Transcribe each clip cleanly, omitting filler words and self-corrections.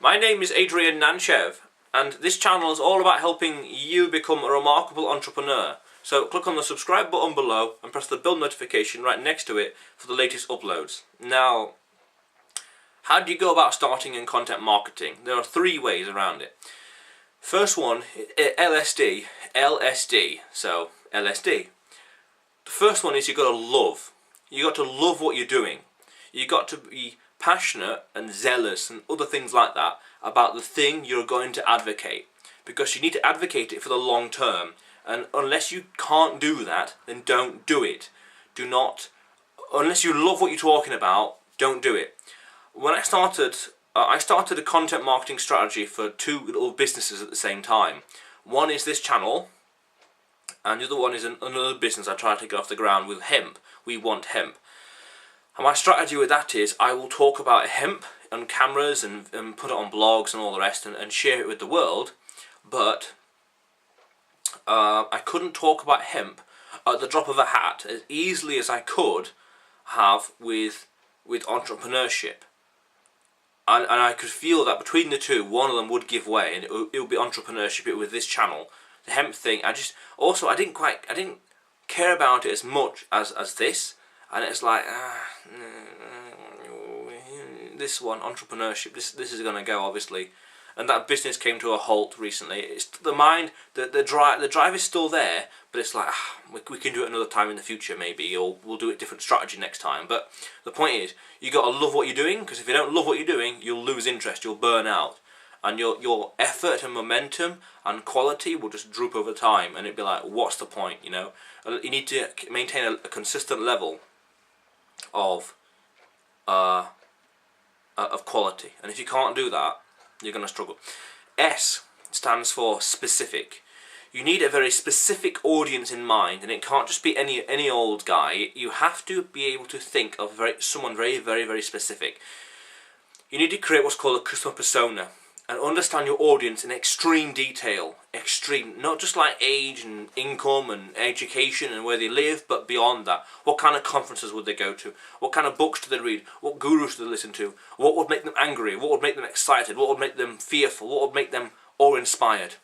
My name is Adrian Nantchev, and this channel is all about helping you become a remarkable entrepreneur. So click on the subscribe button below and press the bell notification right next to it for the latest uploads. Now, how do you go about starting in content marketing? There are three ways around it. First one, LSD. So LSD. The first one is you got to love. You got to love what you're doing. You got to be passionate and zealous and other things like that about the thing you're going to advocate, because you need to advocate it for the long term, and unless you can't do that, then don't do it. Do not, unless you love what you're talking about, don't do it. When I started a content marketing strategy for two little businesses at the same time. One is this channel, and the other one is another business I try to get off the ground with hemp. We want hemp. And my strategy with that is I will talk about hemp on cameras and put it on blogs and all the rest and share it with the world, but I couldn't talk about hemp at the drop of a hat as easily as I could have with entrepreneurship. And I could feel that between the two, one of them would give way, and it would be entrepreneurship with this channel. The hemp thing, I didn't care about it as much as this. And it's like, this one, entrepreneurship, this is going to go, obviously. And that business came to a halt recently. It's the mind, the drive is still there, but it's like, we can do it another time in the future maybe, or we'll do a different strategy next time. But the point is, you got to love what you're doing, because if you don't love what you're doing, you'll lose interest, you'll burn out. And your effort and momentum and quality will just droop over time, and it'd be like, what's the point, you know? You need to maintain a consistent level of quality, and if you can't do that, you're going to struggle. S stands for specific. You need a very specific audience in mind, and it can't just be any old guy. You have to be able to think of someone very, very, very specific. You need to create what's called a customer persona and understand your audience in extreme detail. Extreme, not just like age and income and education and where they live, but beyond that. What kind of conferences would they go to? What kind of books do they read? What gurus do they listen to? What would make them angry? What would make them excited? What would make them fearful? What would make them awe-inspired?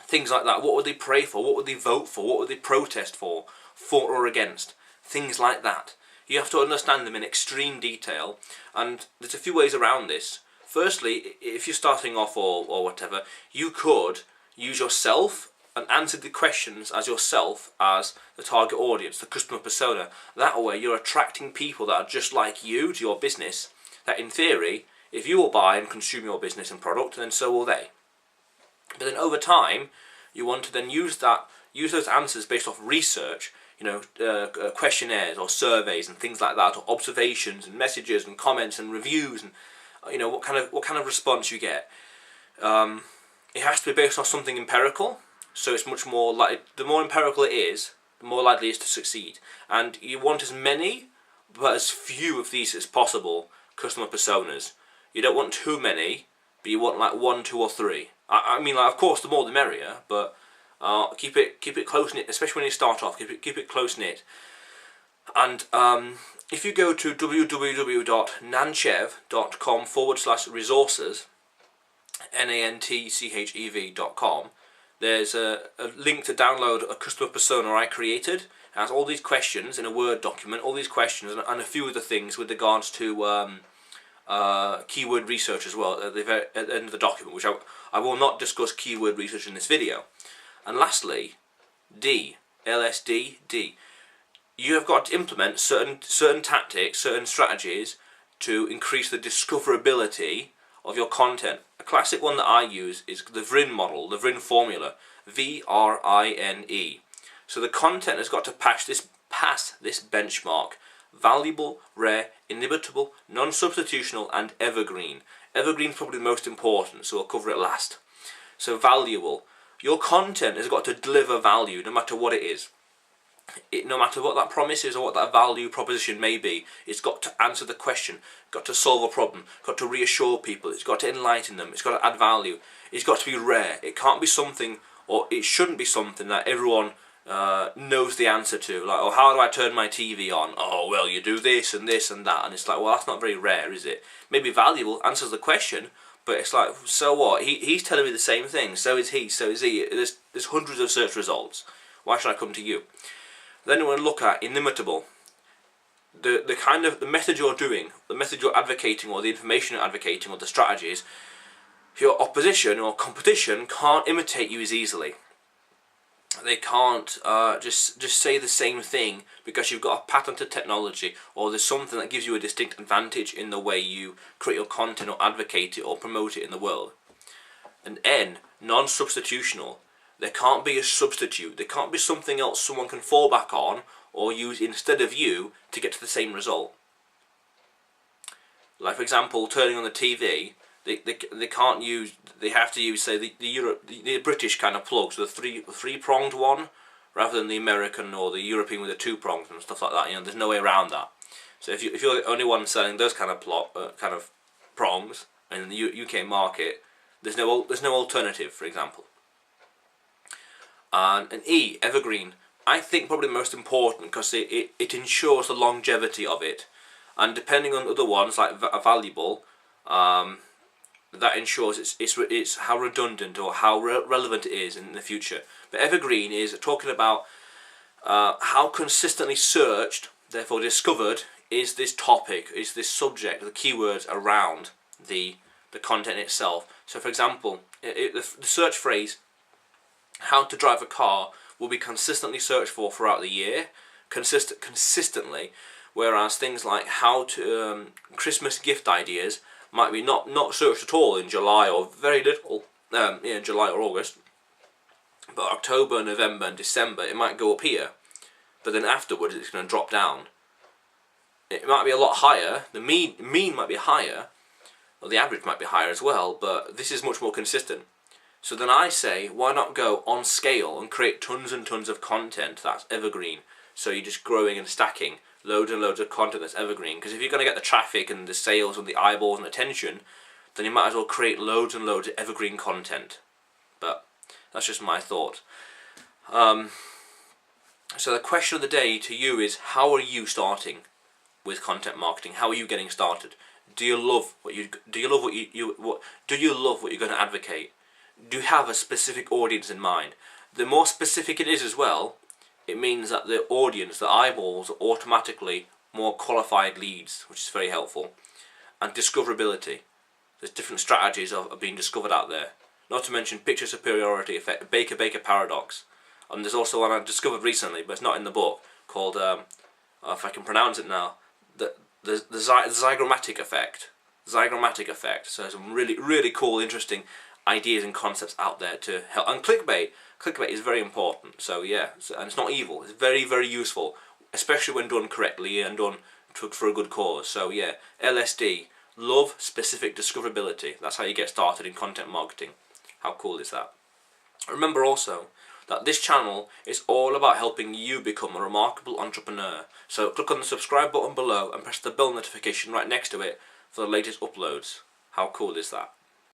Things like that. What would they pray for? What would they vote for? What would they protest for or against? Things like that. You have to understand them in extreme detail, and there's a few ways around this. Firstly, if you're starting off or whatever, you could use yourself and answer the questions as yourself as the target audience, the customer persona. That way you're attracting people that are just like you to your business, that in theory, if you will buy and consume your business and product, then so will they. But then over time, you want to then use those answers based off research, you know, questionnaires or surveys and things like that, or observations and messages and comments and reviews, and you know, what kind of response you get. It has to be based on something empirical, so it's much more likely. The more empirical it is, the more likely it is to succeed. And you want as many, but as few of these as possible customer personas. You don't want too many, but you want like 1, 2, or 3. I mean, like, of course, the more the merrier, but keep it close knit, especially when you start off. Keep it close knit. And if you go to www.nantchev.com/resources, nantchev.com, there's a link to download a customer persona I created. It has all these questions in a Word document, all these questions, and a few other things with regards to keyword research as well at the end of the document, which I will not discuss keyword research in this video. And lastly, D, LSD, D. You have got to implement certain tactics, certain strategies to increase the discoverability of your content. A classic one that I use is the VRINE model, the VRINE formula, VRINE. So the content has got to pass this benchmark: valuable, rare, inimitable, non-substitutional, and evergreen. Evergreen is probably the most important, so I'll cover it last. So valuable. Your content has got to deliver value no matter what it is. No matter what that promise is or what that value proposition may be, it's got to answer the question, got to solve a problem, got to reassure people, it's got to enlighten them, it's got to add value, it's got to be rare. It can't be something, or it shouldn't be something that everyone knows the answer to. Like, oh, how do I turn my TV on? Oh, well, you do this and this and that. And it's like, well, that's not very rare, is it? Maybe valuable, answers the question, But it's like, so what? He's telling me the same thing. So is he. So is he. There's hundreds of search results. Why should I come to you? Then we want to look at inimitable. The kind of the method you're doing, the method you're advocating, or the information you're advocating, or the strategies, your opposition or competition can't imitate you as easily. They can't just say the same thing because you've got a patented technology, or there's something that gives you a distinct advantage in the way you create your content or advocate it or promote it in the world. And N, non-substitutional. There can't be a substitute. There can't be something else someone can fall back on or use instead of you to get to the same result. Like, for example, turning on the TV, they can't use, they have to use, say, the British kind of plugs, the three-pronged one, rather than the American or the European with the two prongs and stuff like that. You know, there's no way around that. So if you're the only one selling those kind of prongs in the UK market, there's no alternative, for example. And E, evergreen. I think probably the most important because it ensures the longevity of it, and depending on other ones like valuable, that ensures it's how redundant or how relevant it is in the future. But evergreen is talking about how consistently searched, therefore discovered, is this topic, is this subject, the keywords around the content itself. So, for example, the search phrase "how to drive a car" will be consistently searched for throughout the year, consistently, whereas things like how to Christmas gift ideas might be not searched at all in July, or very little in July or August, but October, November and December it might go up here, but then afterwards it's going to drop down. It might be a lot higher, the mean might be higher, or the average might be higher as well, but this is much more consistent. So then I say, why not go on scale and create tons and tons of content that's evergreen? So you're just growing and stacking loads and loads of content that's evergreen. Because if you're going to get the traffic and the sales and the eyeballs and attention, then you might as well create loads and loads of evergreen content. But that's just my thought. So the question of the day to you is, how are you starting with content marketing? How are you getting started? Do you love what you're going to advocate? Do you have a specific audience in mind? The more specific it is as well, it means that the audience, the eyeballs, are automatically more qualified leads, which is very helpful. And discoverability. There's different strategies of being discovered out there. Not to mention picture superiority effect, Baker paradox. And there's also one I discovered recently, but it's not in the book, called, if I can pronounce it now, the zygommatic effect. Zygommatic effect. So some really, really cool, interesting ideas and concepts out there to help. And clickbait is very important. So yeah, and it's not evil. It's very, very useful, especially when done correctly and done for a good cause. So yeah, LSD, love specific discoverability. That's how you get started in content marketing. How cool is that? Remember also that this channel is all about helping you become a remarkable entrepreneur. So click on the subscribe button below and press the bell notification right next to it for the latest uploads. How cool is that?